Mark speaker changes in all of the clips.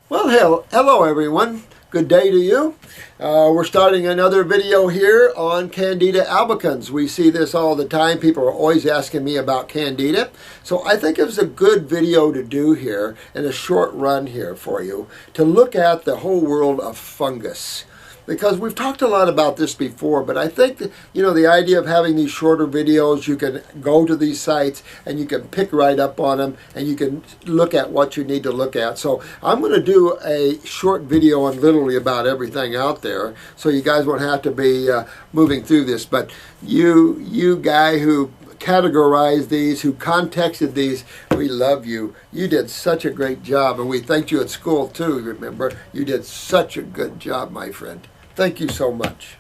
Speaker 1: Well, hello everyone. Good day to you. We're starting another video here on Candida albicans. We see this all the time. People are always asking me about Candida. So I think it was a good video to do here in a short run here for you to look at the whole world of fungus. Because we've talked a lot about this before, but I think that, the idea of having these shorter videos, you can go to these sites and you can pick right up on them and you can look at what you need to look at. So I'm going to do a short video on literally about everything out there, so you guys won't have to be moving through this. But you guy who categorized these, who contexted these, we love you. You did such a great job, and we thanked you at school too, remember? You did such a good job, my friend. Thank you so much.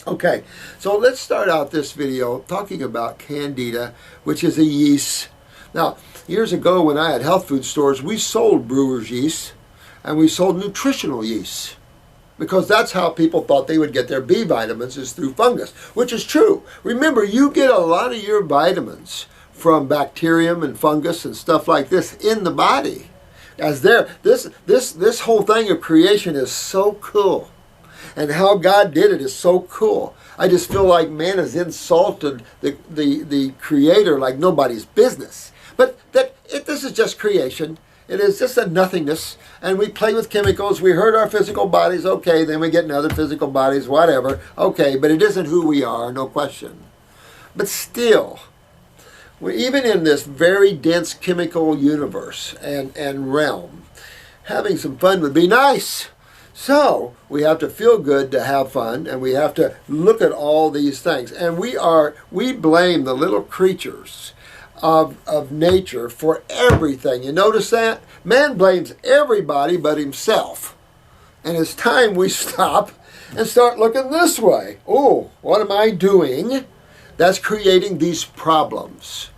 Speaker 1: Okay, so let's start out this video talking about Candida, which is a yeast. Now, years ago when I had health food stores, we sold brewer's yeast and we sold nutritional yeast because that's how people thought they would get their B vitamins, is through fungus, which is true. Remember, you get a lot of your vitamins from bacterium and fungus and stuff like this in the body. As this whole thing of creation is so cool. And how God did it is so cool. I just feel like man has insulted the Creator like nobody's business. But this is just creation. It is just a nothingness. And we play with chemicals. We hurt our physical bodies. Okay, then we get in other physical bodies, whatever. Okay, but it isn't who we are, no question. But still, even in this very dense chemical universe and realm, having some fun would be nice. So we have to feel good to have fun, and we have to look at all these things. And we blame the little creatures of nature for everything. You notice that? Man blames everybody but himself. And it's time we stop and start looking this way. Oh, what am I doing that's creating these problems?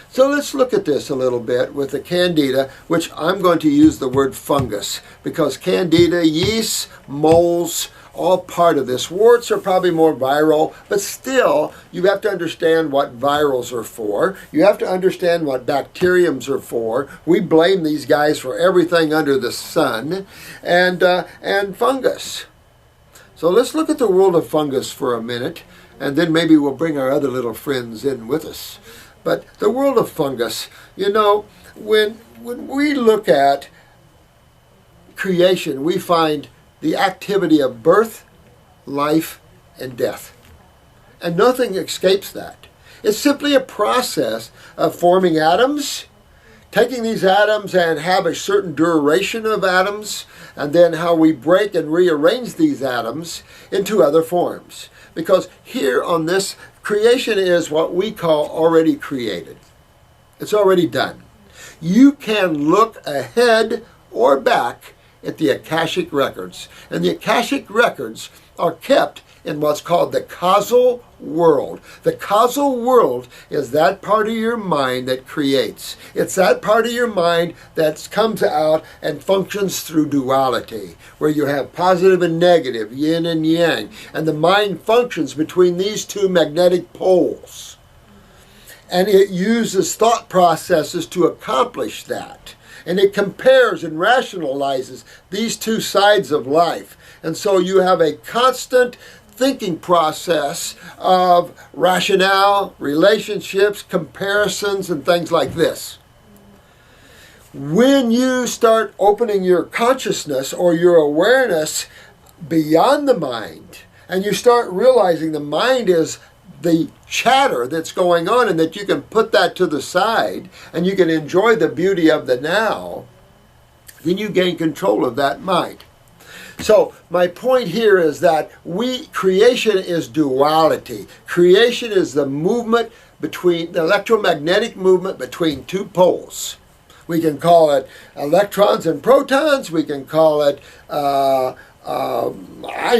Speaker 1: So let's look at this a little bit with the Candida, which I'm going to use the word fungus, because Candida, yeast, moles, all part of this. Warts are probably more viral, but still, you have to understand what virals are for. You have to understand what bacteriums are for. We blame these guys for everything under the sun, and fungus. So let's look at the world of fungus for a minute, and then maybe we'll bring our other little friends in with us. But the world of fungus, when we look at creation, we find the activity of birth, life, and death. And nothing escapes that. It's simply a process of forming atoms, taking these atoms and have a certain duration of atoms, and then how we break and rearrange these atoms into other forms. Because here on this, creation is what we call already created. It's already done. You can look ahead or back at the Akashic records. And the Akashic records are kept in what's called the causal world. The causal world is that part of your mind that creates. It's that part of your mind that comes out and functions through duality, where you have positive and negative, yin and yang, and the mind functions between these two magnetic poles. And it uses thought processes to accomplish that. And it compares and rationalizes these two sides of life. And so you have a constant thinking process of rationale, relationships, comparisons, and things like this. When you start opening your consciousness or your awareness beyond the mind, and you start realizing the mind is the chatter that's going on, and that you can put that to the side and you can enjoy the beauty of the now, then you gain control of that mind. So my point here is that creation is duality. Creation is the movement between, the electromagnetic movement between two poles. We can call it electrons and protons. We can call it, you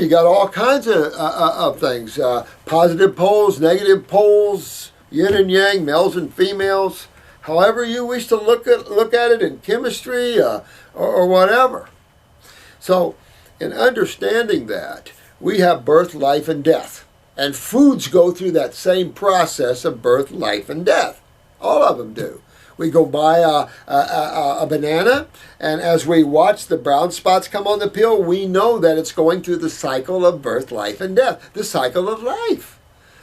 Speaker 1: got all kinds of things. Positive poles, negative poles, yin and yang, males and females. However you wish to look at it in chemistry or whatever. So, in understanding that, we have birth, life, and death. And foods go through that same process of birth, life, and death. All of them do. We go buy a banana, and as we watch the brown spots come on the peel, we know that it's going through the cycle of birth, life, and death. The cycle of life,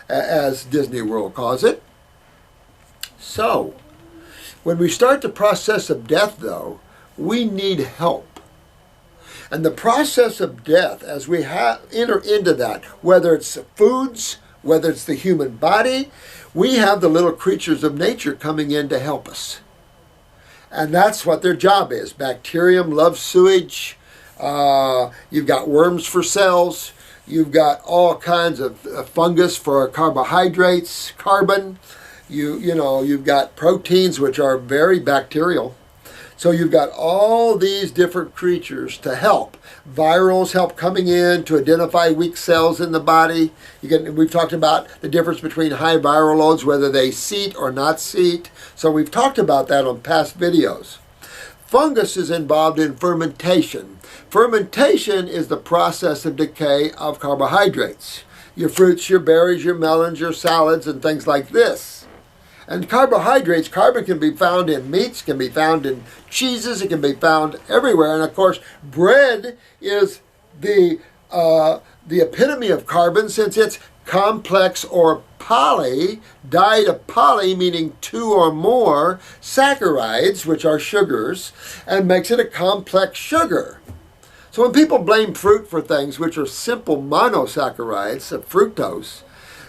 Speaker 1: as Disney World calls it. So, when we start the process of death, though, we need help. And the process of death, as we enter into that, whether it's foods, whether it's the human body, we have the little creatures of nature coming in to help us. And that's what their job is. Bacterium loves sewage. You've got worms for cells. You've got all kinds of fungus for carbohydrates, carbon. You've got proteins, which are very bacterial. So you've got all these different creatures to help. Virals help coming in to identify weak cells in the body. We've talked about the difference between high viral loads, whether they seat or not seat. So we've talked about that on past videos. Fungus is involved in fermentation. Fermentation is the process of decay of carbohydrates. Your fruits, your berries, your melons, your salads, and things like this. And carbohydrates, carbon can be found in meats, can be found in cheeses, it can be found everywhere. And of course, bread is the epitome of carbon, since it's complex or poly, dyed of poly, meaning two or more saccharides, which are sugars, and makes it a complex sugar. So when people blame fruit for things which are simple monosaccharides of fructose,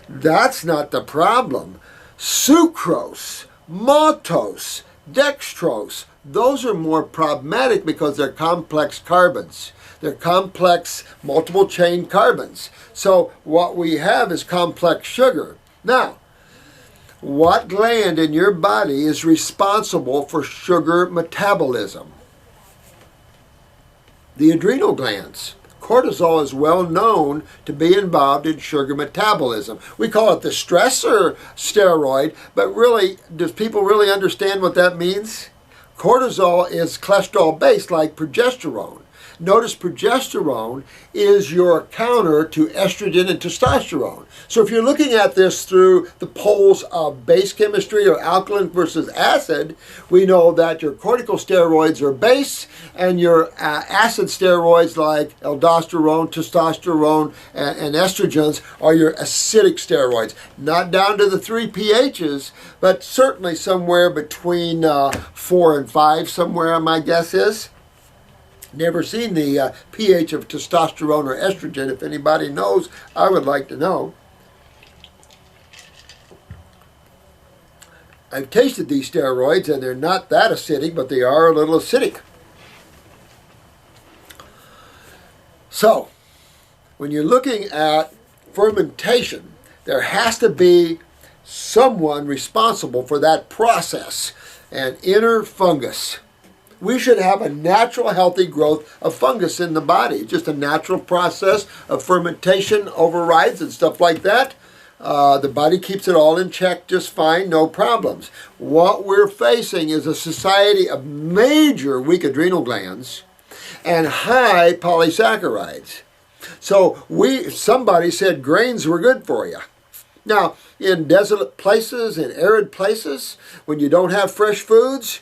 Speaker 1: that's not the problem. Sucrose, maltose, dextrose, those are more problematic because they're complex carbons. They're complex multiple chain carbons. So what we have is complex sugar. Now, what gland in your body is responsible for sugar metabolism? The adrenal glands. Cortisol is well known to be involved in sugar metabolism. We call it the stressor steroid, but really, does people really understand what that means? Cortisol is cholesterol-based, like progesterone. Notice progesterone is your counter to estrogen and testosterone. So if you're looking at this through the poles of base chemistry or alkaline versus acid, we know that your corticosteroids are base and your acid steroids like aldosterone, testosterone, and estrogens are your acidic steroids. Not down to the 3 pHs, but certainly somewhere between 4 and 5, somewhere my guess is. Never seen the pH of testosterone or estrogen. If anybody knows, I would like to know. I've tasted these steroids and they're not that acidic, but they are a little acidic. So, when you're looking at fermentation, there has to be someone responsible for that process, an inner fungus. We should have a natural, healthy growth of fungus in the body. Just a natural process of fermentation overrides and stuff like that. The body keeps it all in check just fine, no problems. What we're facing is a society of major weak adrenal glands and high polysaccharides. So somebody said grains were good for you. Now, in desolate places, in arid places, when you don't have fresh foods,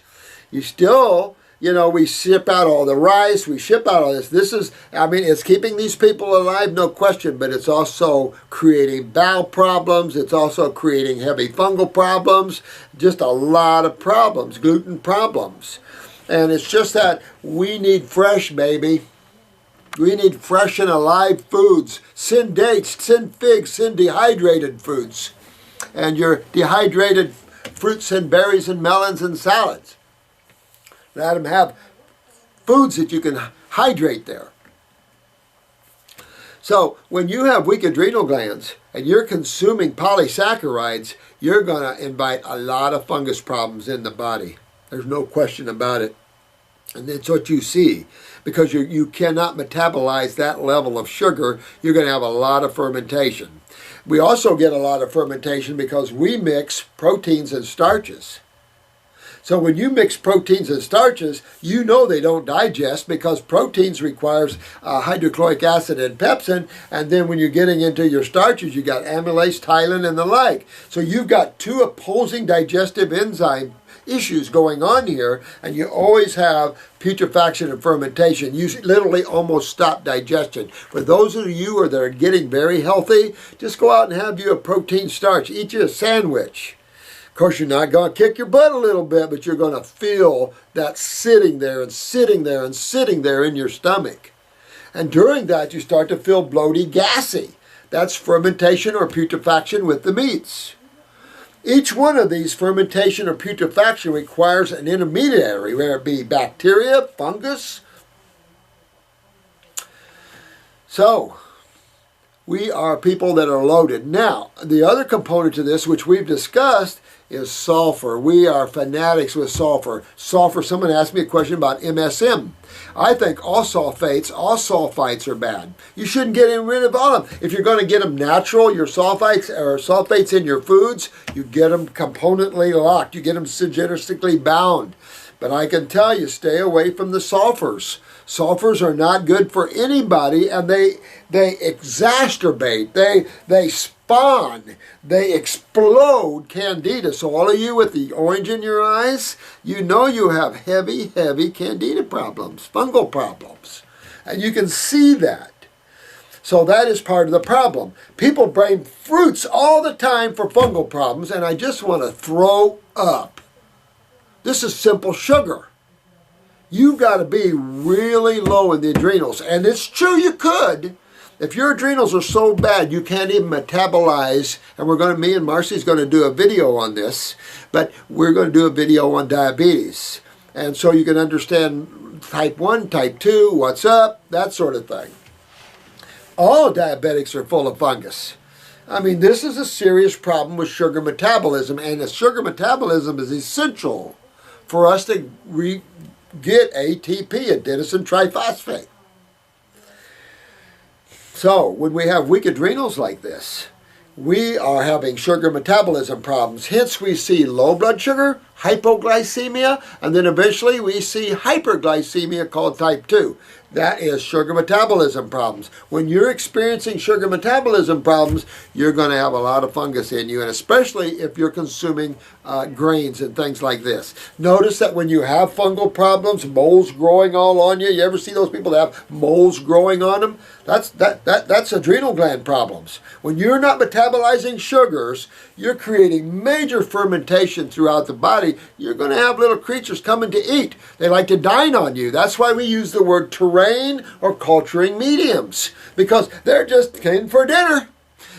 Speaker 1: you still... we ship out all the rice, we ship out all this. It's keeping these people alive, no question, but it's also creating bowel problems. It's also creating heavy fungal problems, just a lot of problems, gluten problems. And it's just that we need fresh, baby. We need fresh and alive foods. Send dates, send figs, send dehydrated foods. And your dehydrated fruits and berries and melons and salads. Let them have foods that you can hydrate there. So when you have weak adrenal glands and you're consuming polysaccharides, you're going to invite a lot of fungus problems in the body. There's no question about it. And that's what you see. Because you cannot metabolize that level of sugar, you're going to have a lot of fermentation. We also get a lot of fermentation because we mix proteins and starches. So when you mix proteins and starches, you know they don't digest because proteins requires hydrochloric acid and pepsin, and then when you're getting into your starches, you got amylase, ptyalin, and the like. So you've got two opposing digestive enzyme issues going on here, and you always have putrefaction and fermentation. You literally almost stop digestion. For those of you that are getting very healthy, just go out and have you a protein starch. Eat you a sandwich. Of course, you're not going to kick your butt a little bit, but you're going to feel that sitting there and sitting there and sitting there in your stomach. And during that, you start to feel bloaty, gassy. That's fermentation or putrefaction with the meats. Each one of these, fermentation or putrefaction, requires an intermediary, whether it be bacteria, fungus. So, we are people that are loaded. Now, the other component to this, which we've discussed, is sulfur. We are fanatics with sulfur. Sulfur, someone asked me a question about MSM. I think all sulfites are bad. You shouldn't get rid of all of them. If you're going to get them natural, your sulfates in your foods, you get them componently locked. You get them synergistically bound. But I can tell you, stay away from the sulfurs. Sulfurs are not good for anybody, and they exacerbate, they spawn, they explode Candida. So all of you with the orange in your eyes, you know you have heavy Candida problems, fungal problems. And you can see that. So that is part of the problem. People blame fruits all the time for fungal problems, and I just want to throw up. This is simple sugar. You've got to be really low in the adrenals. And it's true you could. If your adrenals are so bad you can't even metabolize, and me and Marcy's going to do a video on this, but we're going to do a video on diabetes. And so you can understand type 1, type 2, what's up, that sort of thing. All diabetics are full of fungus. I mean, this is a serious problem with sugar metabolism, and the sugar metabolism is essential for us to get ATP, adenosine triphosphate. So when we have weak adrenals like this, we are having sugar metabolism problems. Hence we see low blood sugar, hypoglycemia, and then eventually we see hyperglycemia called type 2. That is sugar metabolism problems. When you're experiencing sugar metabolism problems, you're going to have a lot of fungus in you, and especially if you're consuming grains and things like this. Notice that when you have fungal problems, moles growing all on you ever see those people that have moles growing on them? That's adrenal gland problems. When you're not metabolizing sugars, you're creating major fermentation throughout the body. You're going to have little creatures coming to eat. They like to dine on you. That's why we use the word terrain or culturing mediums, because they're just came for dinner.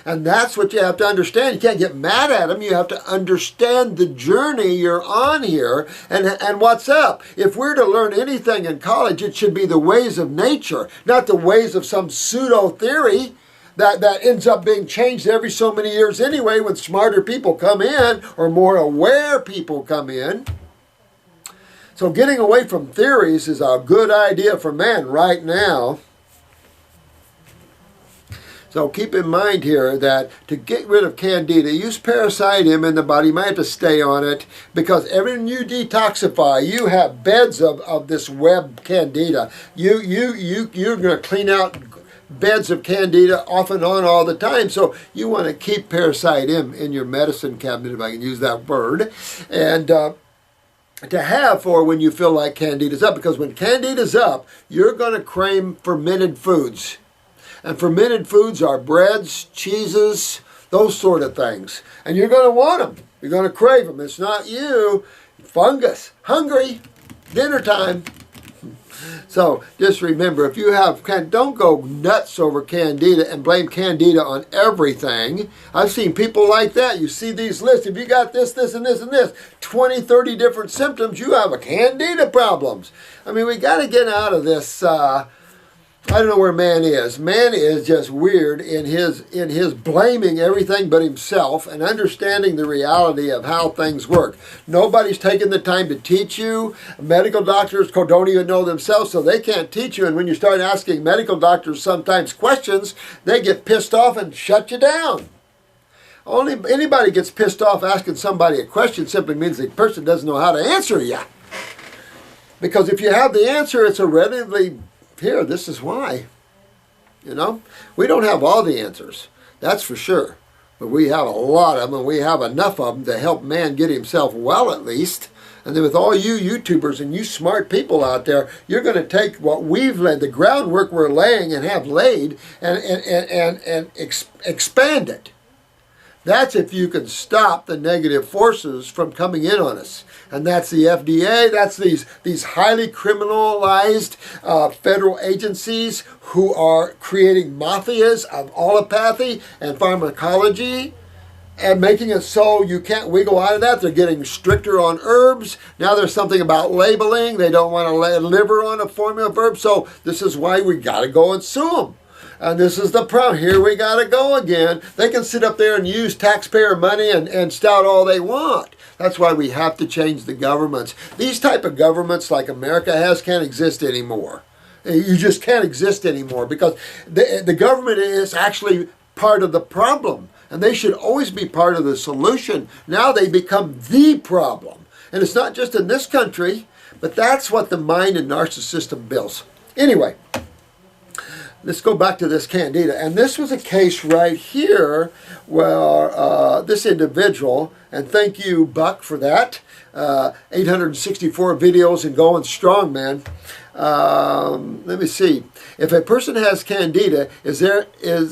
Speaker 1: And that's what you have to understand. You can't get mad at them. You have to understand the journey you're on here and what's up. If we're to learn anything in college, it should be the ways of nature, not the ways of some pseudo theory that ends up being changed every so many years anyway when smarter people come in or more aware people come in. So getting away from theories is a good idea for man right now. So keep in mind here that to get rid of Candida, use Parasitum in the body. You might have to stay on it because every time you detoxify, you have beds of this web Candida. You're going to clean out beds of Candida off and on all the time. So you want to keep Parasitum in your medicine cabinet, if I can use that word, and to have for when you feel like Candida's up. Because when Candida's up, you're going to crave fermented foods. And fermented foods are breads, cheeses, those sort of things. And you're going to want them. You're going to crave them. It's not you. Fungus. Hungry. Dinner time. So just remember, if you have, don't go nuts over Candida and blame Candida on everything. I've seen people like that. You see these lists. If you got this, this, and this, and this, 20, 30 different symptoms, you have a Candida problems. I mean, we got to get out of this, I don't know where man is. Man is just weird in his blaming everything but himself and understanding the reality of how things work. Nobody's taking the time to teach you. Medical doctors don't even know themselves, so they can't teach you. And when you start asking medical doctors sometimes questions, they get pissed off and shut you down. Only anybody gets pissed off asking somebody a question simply means the person doesn't know how to answer you. Because if you have the answer, it's a relatively, here, this is why. You know, we don't have all the answers, that's for sure. But we have a lot of them, and we have enough of them to help man get himself well at least. And then with all you YouTubers and you smart people out there, you're going to take what we've laid, the groundwork we're laying and have laid, and expand it. That's if you can stop the negative forces from coming in on us. And that's the FDA, that's these highly criminalized federal agencies who are creating mafias of allopathy and pharmacology and making it so you can't wiggle out of that. They're getting stricter on herbs. Now there's something about labeling. They don't want to lay liver on a formula of herbs. So this is why we got to go and sue them. And this is the problem. Here we got to go again. They can sit up there and use taxpayer money and stout all they want. That's why we have to change the governments. These type of governments like America has can't exist anymore. You just can't exist anymore because the government is actually part of the problem. And they should always be part of the solution. Now they become the problem. And it's not just in this country, but that's what the mind and narcissist system builds. Anyway. Let's go back to this Candida. And this was a case right here where this individual, and thank you, Buck, for that, 864 videos and going strong, man. Let me see. If a person has Candida, is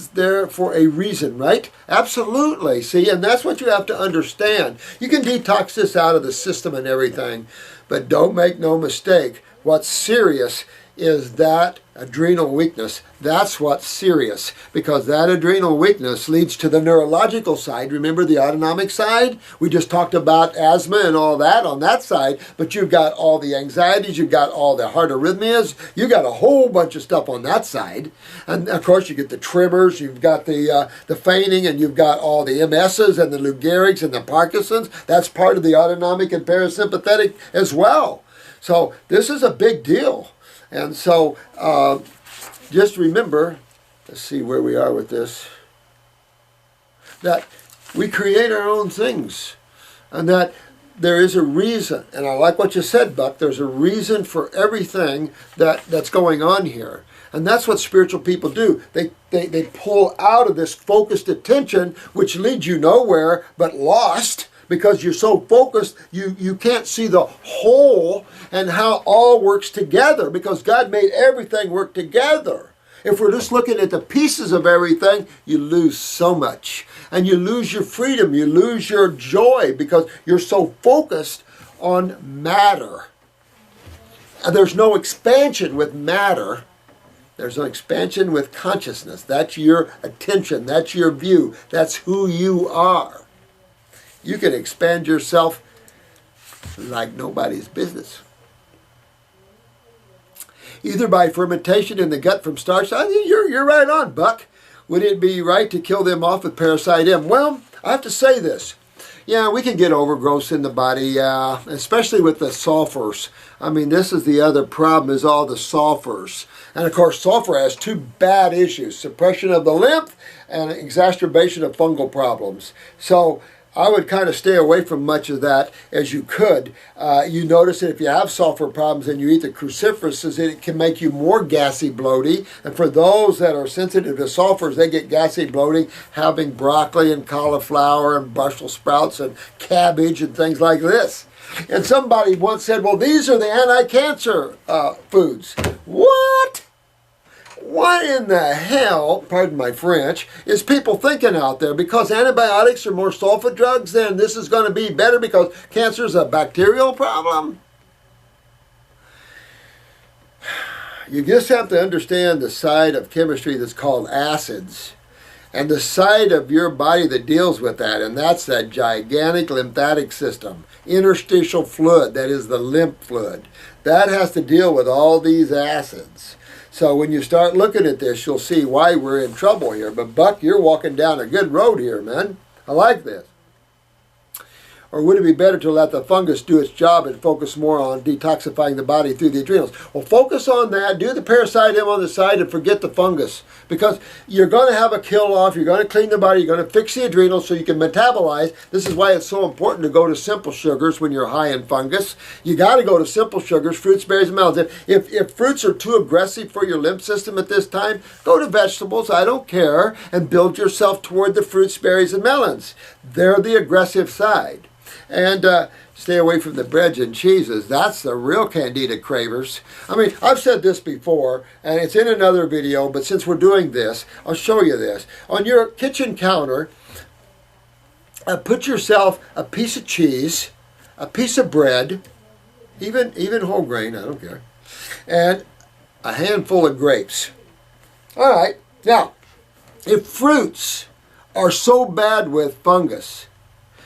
Speaker 1: there for a reason, right? Absolutely. See, and that's what you have to understand. You can detox this out of the system and everything, but don't make no mistake. What's serious is that adrenal weakness. That's what's serious, because that adrenal weakness leads to the neurological side. Remember the autonomic side? We just talked about asthma and all that on that side, but you've got all the anxieties, you've got all the heart arrhythmias, you've got a whole bunch of stuff on that side. And of course you get the tremors, you've got the fainting, and you've got all the MSs and the Lou Gehrig's and the Parkinson's. That's part of the autonomic and parasympathetic as well. So this is a big deal. And so just remember, let's see where we are with this, that we create our own things and that there is a reason. And I like what you said, Buck. There's a reason for everything that's going on here. And that's what spiritual people do. They pull out of this focused attention, which leads you nowhere but lost. Because you're so focused, you can't see the whole and how all works together, because God made everything work together. If we're just looking at the pieces of everything, you lose so much. And you lose your freedom, you lose your joy, because you're so focused on matter. And there's no expansion with matter. There's no expansion with consciousness. That's your attention, that's your view, that's who you are. You can expand yourself like nobody's business. Either by fermentation in the gut from starch. You're right on, Buck. Would it be right to kill them off with parasite M? Well, I have to say this. Yeah, we can get overgrowth in the body, especially with the sulfurs. I mean, this is the other problem, is all the sulfurs. And of course, sulfur has two bad issues: suppression of the lymph and exacerbation of fungal problems. So I would kind of stay away from much of that as you could. You notice that if you have sulfur problems and you eat the cruciferouses, it can make you more gassy, bloaty. And for those that are sensitive to sulfurs, they get gassy, bloating, having broccoli and cauliflower and Brussels sprouts and cabbage and things like this. And somebody once said, well, these are the anti-cancer foods. What? What in the hell, pardon my French, is people thinking out there? Because antibiotics are more sulfa drugs, then this is going to be better because cancer is a bacterial problem? You just have to understand the side of chemistry that's called acids, and the side of your body that deals with that, and that's that gigantic lymphatic system, interstitial fluid, that is the lymph fluid. That has to deal with all these acids. So when you start looking at this, you'll see why we're in trouble here. But Buck, you're walking down a good road here, man. I like this. Or would it be better to let the fungus do its job and focus more on detoxifying the body through the adrenals? Well, focus on that. Do the parasitem on the side and forget the fungus. Because you're going to have a kill off. You're going to clean the body. You're going to fix the adrenals so you can metabolize. This is why it's so important to go to simple sugars when you're high in fungus. You got to go to simple sugars, fruits, berries, and melons. If fruits are too aggressive for your lymph system at this time, go to vegetables. I don't care. And build yourself toward the fruits, berries, and melons. They're the aggressive side. And stay away from the breads and cheeses. That's the real Candida cravers. I mean, I've said this before, and it's in another video, but since we're doing this, I'll show you this. On your kitchen counter, put yourself a piece of cheese, a piece of bread, even whole grain, I don't care, and a handful of grapes. All right, now, if fruits are so bad with fungus,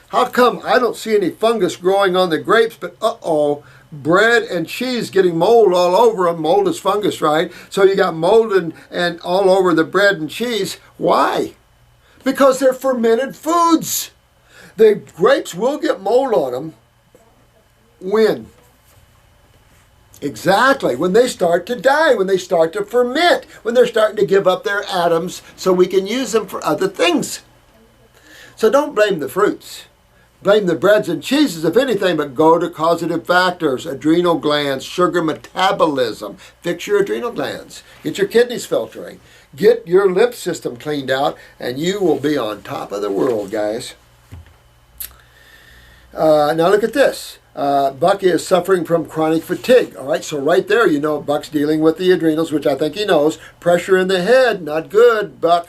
Speaker 1: how come I don't see any fungus growing on the grapes, but bread and cheese getting mold all over them? Mold is fungus, right? So you got mold and all over the bread and cheese. Why? Because they're fermented foods. The grapes will get mold on them. When? Exactly, when they start to die, when they start to ferment, when they're starting to give up their atoms so we can use them for other things. So don't blame the fruits. Blame the breads and cheeses, if anything, but go to causative factors, adrenal glands, sugar metabolism. Fix your adrenal glands. Get your kidneys filtering. Get your lymph system cleaned out, and you will be on top of the world, guys. Now look at this. Buck is suffering from chronic fatigue. All right, so right there, you know Buck's dealing with the adrenals, which I think he knows. Pressure in the head, not good, Buck.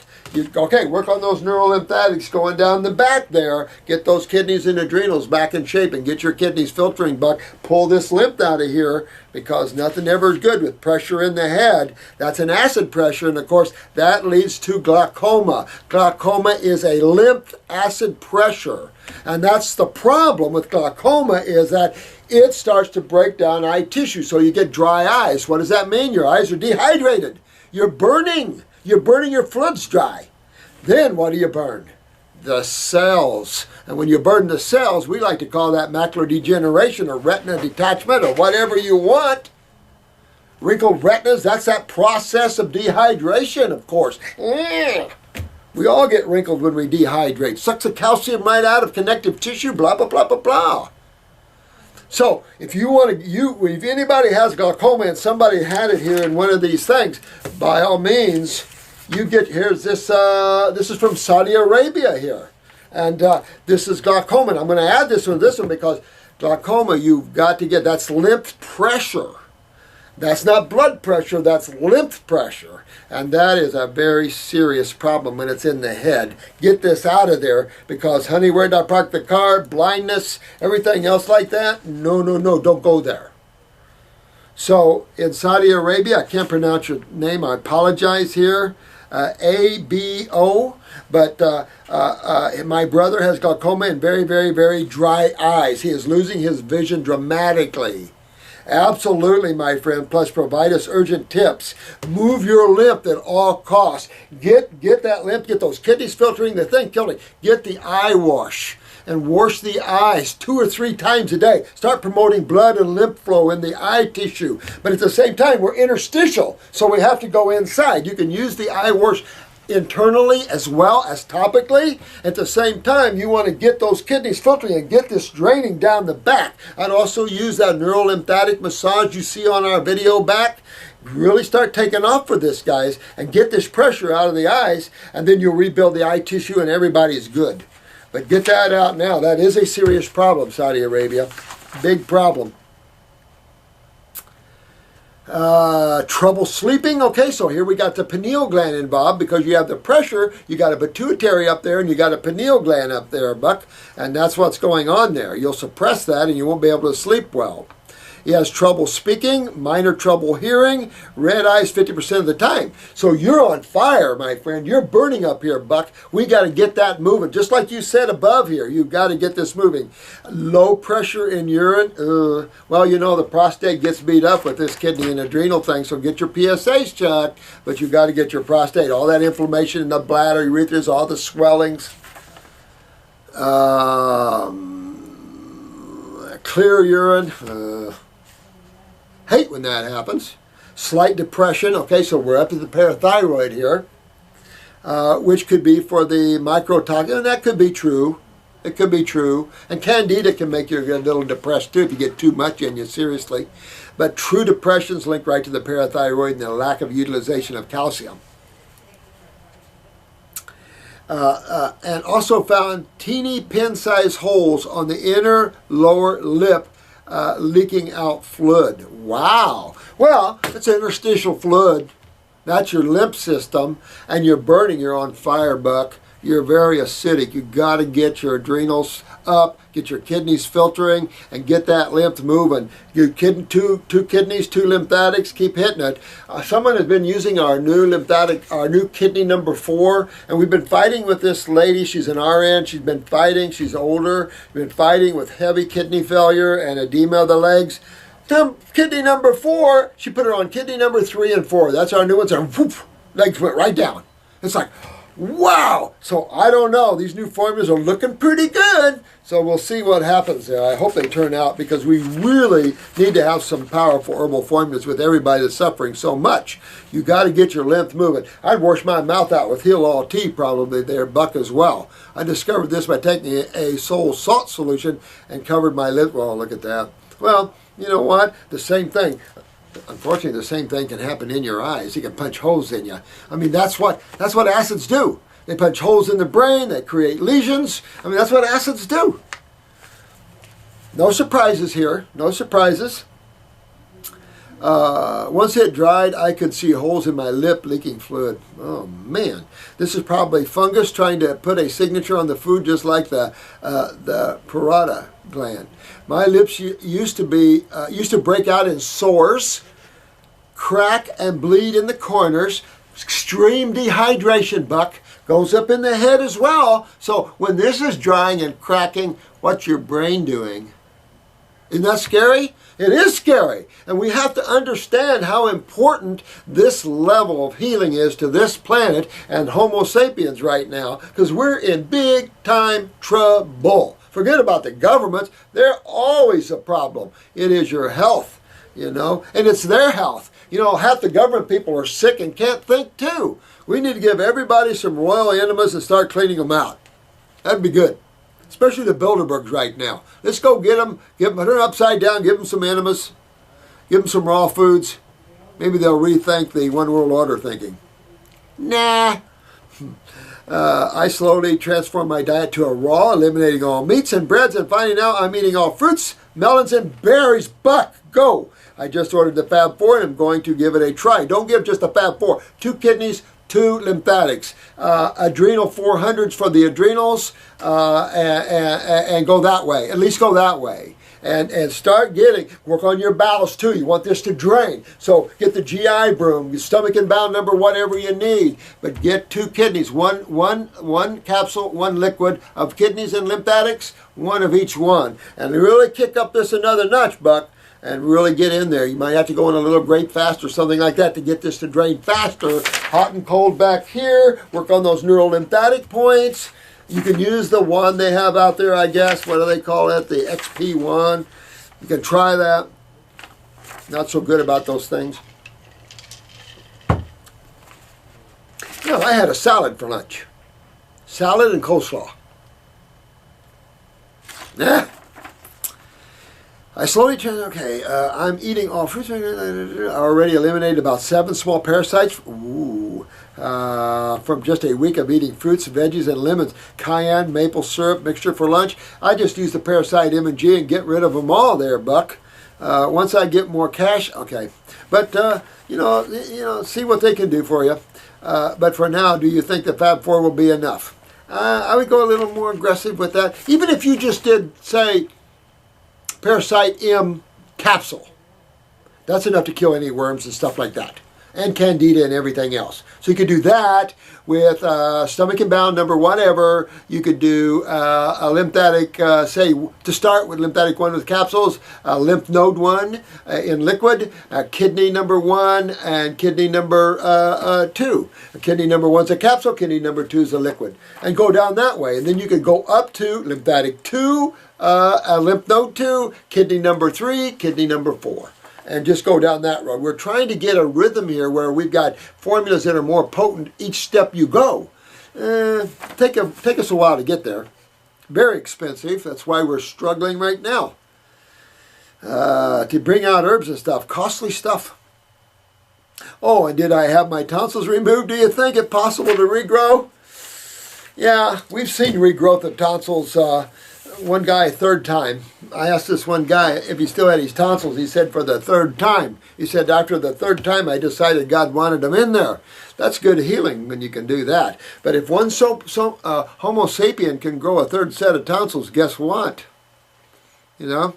Speaker 1: Okay, work on those neurolymphatics going down the back there. Get those kidneys and adrenals back in shape and get your kidneys filtering, Buck. Pull this lymph out of here because nothing ever is good with pressure in the head. That's an acid pressure, and of course, that leads to glaucoma. Glaucoma is a lymph acid pressure, and that's the problem with glaucoma is that it starts to break down eye tissue, so you get dry eyes. What does that mean? Your eyes are dehydrated. You're burning. You're burning your fluids dry. Then what do you burn? The cells. And when you burn the cells, we like to call that macular degeneration or retina detachment or whatever you want. Wrinkled retinas, that's that process of dehydration, of course. We all get wrinkled when we dehydrate. Sucks the calcium right out of connective tissue, blah, blah, blah, blah, blah. So if you want to, if anybody has glaucoma and somebody had it here in one of these things, by all means, you get, here's this, this is from Saudi Arabia here. And this is glaucoma. And I'm going to add this one because glaucoma, you've got to get, that's lymph pressure. That's not blood pressure, that's lymph pressure. And that is a very serious problem when it's in the head. Get this out of there because, honey, where did I park the car? Blindness, everything else like that? No, no, no, don't go there. So in Saudi Arabia, I can't pronounce your name, I apologize here, ABO, but my brother has glaucoma and very, very, very dry eyes. He is losing his vision dramatically. Absolutely, my friend. Plus, provide us urgent tips. Move your lymph at all costs. Get that lymph, get those kidneys filtering the thing, killing. Get the eye wash and wash the eyes 2 or 3 times a day. Start promoting blood and lymph flow in the eye tissue. But at the same time, we're interstitial, so we have to go inside. You can use the eye wash internally as well as topically. At the same time, you want to get those kidneys filtering and get this draining down the back. I'd also use that neurolymphatic massage you see on our video back. Really start taking off for this, guys, and get this pressure out of the eyes, and then you'll rebuild the eye tissue and everybody's good. But get that out now. That is a serious problem, Saudi Arabia. Big problem. Trouble sleeping. Okay, so here we got the pineal gland involved because you have the pressure, you got a pituitary up there and you got a pineal gland up there, Buck, and that's what's going on there. You'll suppress that and you won't be able to sleep well. He has trouble speaking, minor trouble hearing, red eyes 50% of the time. So you're on fire, my friend. You're burning up here, Buck. We got to get that moving. Just like you said above here, you've got to get this moving. Low pressure in urine. Well, you know, the prostate gets beat up with this kidney and adrenal thing, so get your PSAs checked. But you got to get your prostate. All that inflammation in the bladder, urethras, all the swellings. clear urine. Hate when that happens. Slight depression. Okay, so we're up to the parathyroid here, which could be for the microtoxin, and that could be true. It could be true. And Candida can make you get a little depressed too if you get too much in you, seriously. But true depressions link right to the parathyroid and the lack of utilization of calcium. And also found teeny pin-sized holes on the inner lower lip leaking out fluid. Wow. Well, it's interstitial fluid. That's your lymph system, and you're burning. You're on fire, Buck. You're very acidic. You've got to get your adrenals up, get your kidneys filtering, and get that lymph moving. Two kidneys, 2 lymphatics, keep hitting it. Someone has been using our new kidney number 4, and we've been fighting with this lady. She's an RN. She's been fighting. She's older. Been fighting with heavy kidney failure and edema of the legs. Kidney number 4, she put her on kidney number 3 and 4. That's our new ones. And whoop, legs went right down. It's like, wow. So I don't know. These new formulas are looking pretty good. So we'll see what happens there. I hope they turn out, because we really need to have some powerful herbal formulas with everybody that's suffering so much. You got to get your lymph moving. I'd wash my mouth out with Heal All Tea probably there, Buck, as well. I discovered this by taking a soul salt solution and covered my lips. Well, look at that. Well, you know what? The same thing. Unfortunately, the same thing can happen in your eyes. You can punch holes in you. I mean, that's what acids do. They punch holes in the brain. They create lesions. I mean, that's what acids do. No surprises here. No surprises. Once it dried, I could see holes in my lip leaking fluid. Oh, man. This is probably fungus trying to put a signature on the food, just like the prote gland. My lips used to break out in sores, crack and bleed in the corners. Extreme dehydration, Buck, goes up in the head as well. So when this is drying and cracking, what's your brain doing? Isn't that scary? It is scary. And we have to understand how important this level of healing is to this planet and Homo sapiens right now, because we're in big time trouble. Forget about the governments. They're always a problem. It is your health, you know, and it's their health. You know, half the government people are sick and can't think too. We need to give everybody some royal enemas and start cleaning them out. That'd be good. Especially the Bilderbergs right now. Let's go get them, put them upside down, give them some enemas, give them some raw foods. Maybe they'll rethink the one world order thinking. Nah. I slowly transformed my diet to a raw, eliminating all meats and breads, and finding out I'm eating all fruits, melons, and berries. Buck, go! I just ordered the Fab 4 and I'm going to give it a try. Don't give just the Fab 4. 2 kidneys, 2 lymphatics. Adrenal 400s for the adrenals, and go that way. At least go that way. And start work on your bowels too. You want this to drain. So get the GI broom, your stomach and bowel number, whatever you need. But get 2 kidneys, one capsule, 1 liquid of kidneys and lymphatics, 1 of each one. And really kick up this another notch, Buck, and really get in there. You might have to go on a little grape fast or something like that to get this to drain faster. Hot and cold back here. Work on those neurolymphatic points. You can use the one they have out there, I guess. What do they call it? The XP1. You can try that. Not so good about those things. You know, I had a salad for lunch. Salad and coleslaw. Nah. I slowly I'm eating all fruits. I already eliminated about 7 small parasites. Ooh. From just a week of eating fruits, veggies, and lemons. Cayenne, maple syrup mixture for lunch. I just use the parasite M&G and get rid of them all there, Buck. Once I get more cash, okay. But, you know, see what they can do for you. But for now, do you think the Fab 4 will be enough? I would go a little more aggressive with that. Even if you just did, say, Parasite M capsule. That's enough to kill any worms and stuff like that. And Candida and everything else. So you could do that with stomach and bowel number whatever. You could do a lymphatic, say, to start with lymphatic 1 with capsules, lymph node 1 in liquid, kidney number 1 and kidney number 2. Kidney number 1's a capsule, kidney number 2 is a liquid. And go down that way. And then you could go up to lymphatic 2, lymph node 2, kidney number 3, kidney number 4. And just go down that road. We're trying to get a rhythm here where we've got formulas that are more potent each step you go. Take us a while to get there. Very expensive. That's why we're struggling right now. To bring out herbs and stuff. Costly stuff. Oh, and did I have my tonsils removed? Do you think it possible to regrow? Yeah, we've seen regrowth of tonsils. One guy, third time. I asked this one guy if he still had his tonsils. He said for the third time. He said after the third time I decided God wanted them in there. That's good healing when you can do that. But if one Homo sapien can grow a third set of tonsils, guess what? You know,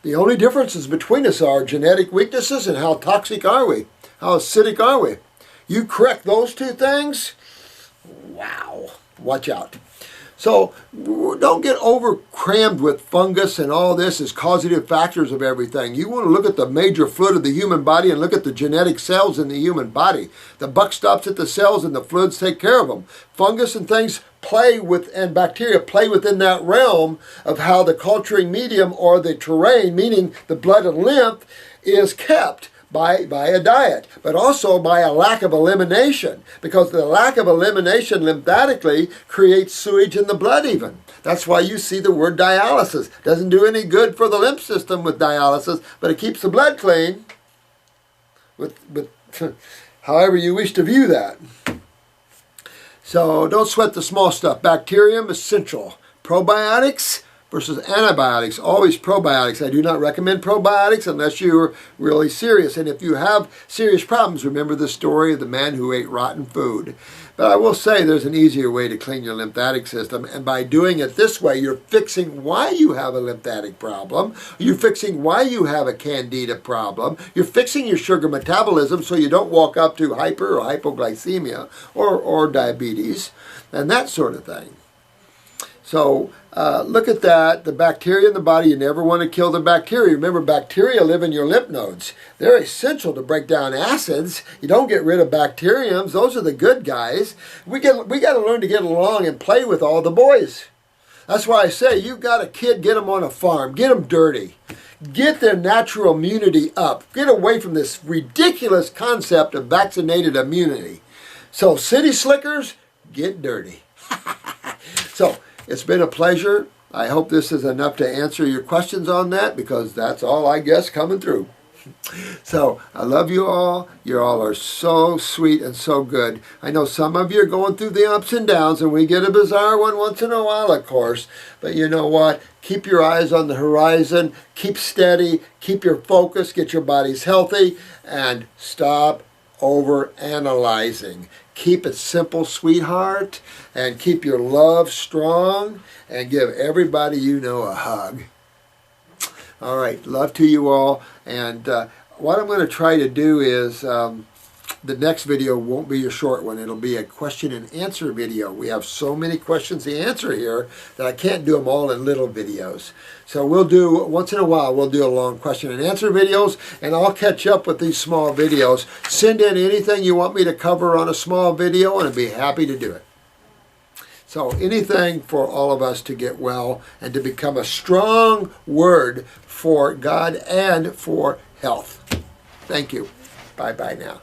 Speaker 1: the only differences between us are genetic weaknesses and how toxic are we? How acidic are we? You correct those two things, wow, watch out. So don't get over crammed with fungus and all this as causative factors of everything. You want to look at the major fluid of the human body and look at the genetic cells in the human body. The buck stops at the cells and the fluids take care of them. Fungus and things play with, and bacteria play within that realm of how the culturing medium or the terrain, meaning the blood and lymph, is kept. By a diet, but also by a lack of elimination, because the lack of elimination lymphatically creates sewage in the blood even. That's why you see the word dialysis. Doesn't do any good for the lymph system with dialysis, but it keeps the blood clean, with however you wish to view that. So don't sweat the small stuff. Bacterium essential. Probiotics versus antibiotics, always probiotics. I do not recommend probiotics unless you're really serious. And if you have serious problems, remember the story of the man who ate rotten food. But I will say there's an easier way to clean your lymphatic system. And by doing it this way, you're fixing why you have a lymphatic problem. You're fixing why you have a Candida problem. You're fixing your sugar metabolism so you don't walk up to hyper or hypoglycemia or diabetes and that sort of thing. So look at that. The bacteria in the body, you never want to kill the bacteria. Remember, bacteria live in your lymph nodes. They're essential to break down acids. You don't get rid of bacteriums. Those are the good guys. We got to learn to get along and play with all the boys. That's why I say, you got a kid, get them on a farm. Get them dirty. Get their natural immunity up. Get away from this ridiculous concept of vaccinated immunity. So city slickers, get dirty. So, it's been a pleasure. I hope this is enough to answer your questions on that, because that's all I guess coming through. So I love you all. You all are so sweet and so good. I know some of you are going through the ups and downs, and we get a bizarre one once in a while, of course. But you know what? Keep your eyes on the horizon. Keep steady. Keep your focus. Get your bodies healthy. And stop over-analyzing. Keep it simple, sweetheart, and keep your love strong, and give everybody you know a hug. All right, love to you all, and what I'm going to try to do is, the next video won't be a short one. It'll be a question and answer video. We have so many questions to answer here that I can't do them all in little videos. So we'll do, once in a while, we'll do a long question and answer videos, and I'll catch up with these small videos. Send in anything you want me to cover on a small video, and I'd be happy to do it. So anything for all of us to get well and to become a strong word for God and for health. Thank you. Bye-bye now.